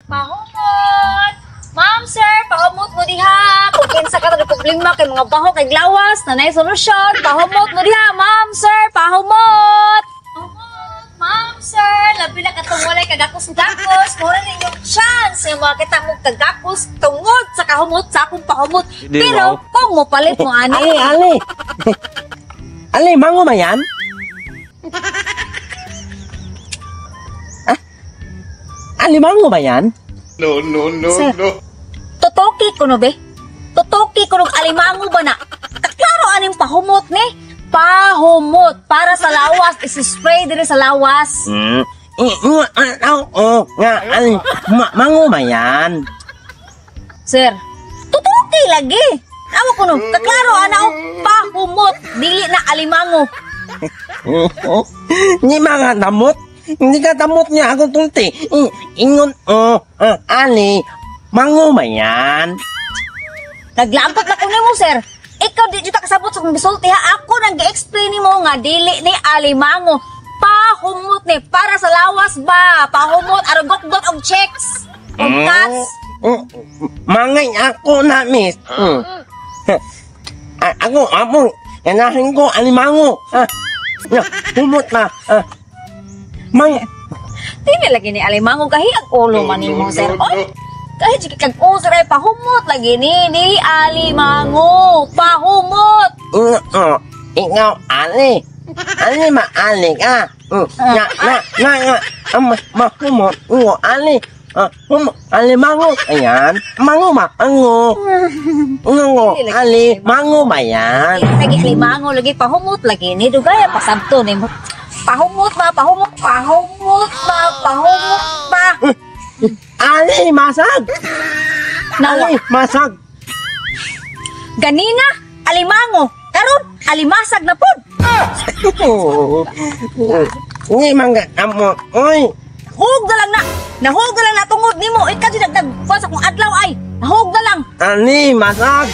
Pahumot! Ma'am, sir, pahumot mo diha. Kung kinsa ka na problema kay mga baho kay glawas, na nay solusyon, pahumot mo diha. Ma'am, sir, pahumot! Pahumot! Ma'am, sir, labi na katong walay kagakos-gakos. Mura na inyong chance yung mga kita mong kagakos tungod sa kahumot sa akong pahumot. Di Pero, mo. kung mo palit mo, ani. Ali. Ali, mango ba yan? Ali, mango ba yan? No, Sir. no. Tutoki ko no, be? Tutoki ko no, alimango ba na? Kaklaro aning pahumot ni? Pahumot. Para sa lawas. Isi-spray din sa lawas. Nga, ali, mango ba yan? Sir, tutoki lagi. Awa ko no, kaklaro ana o pahumot. Dili na alimango. Ni mga damot. Hindi ka damot niya ako tulti. Ingon, ali, mango ba yan? Naglampot na ko nimo, sir. Ikaw di kita kasabot sa kong bisulti ha. Ako nang gi-explain nimo nga dili ni alimango. Pahumot ni para sa lawas ba? Pahumot aragot-got og checks. Og cats. Mangay ako na, miss. Ako, ganahin ko, alimango. Humot na. Dili lagi ni alimango kahi ang ulo man nimo, sir. Oy. Kahit sige kag user ay pahumot lagi ni dili alimango. Pahumot. Ikaw, ali. Ali, maali ka. Mahumot. Ali. Alimango. Ayan. Mango ba? Mango. Ali. Mango ba yan? Lagi alimango lagi pahumot lagi ni dugay pa sabto ni mo. Pahumot ba? Ali, masag. Nawa. Ali, masag. Ganina alimango. Karon alimasag na pod. Hindi mangga kamo. Oy. Hug na lang na. Nahug na lang na tungod nimo. Ikaw di nagdagfan sa kong adlaw ay. Nahug na lang. Ali, masag.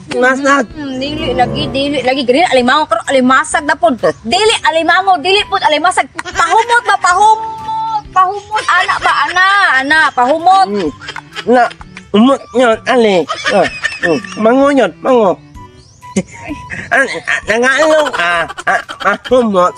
Masag. Dili lagi ganina alimango karon alimasag na pod. Dili alimango, dili pod alimasag. Pahumot ba pahumot ana pahumot. Na, umot yun, ali. Mango yun, mango. Nangalong mahumot,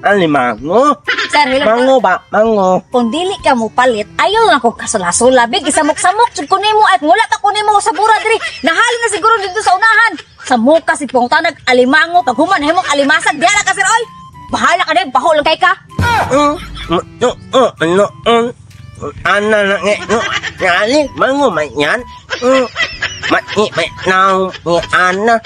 alimango. Sir, hello. Mango ba? Mango. Kung dili ka mo palit, ayaw na ko kasula-sula. Big, isamok-samok. Sud ko nimo at ngulat ako nimo sa bura diri. Nahali na siguro dito sa unahan. Sa muka si pong tanag alimango. Pag human himong alimasag, diyan ka sir, oy. Bahala ka din, bahol kay ka. Ana na ngali, mango man yan. May now, ana.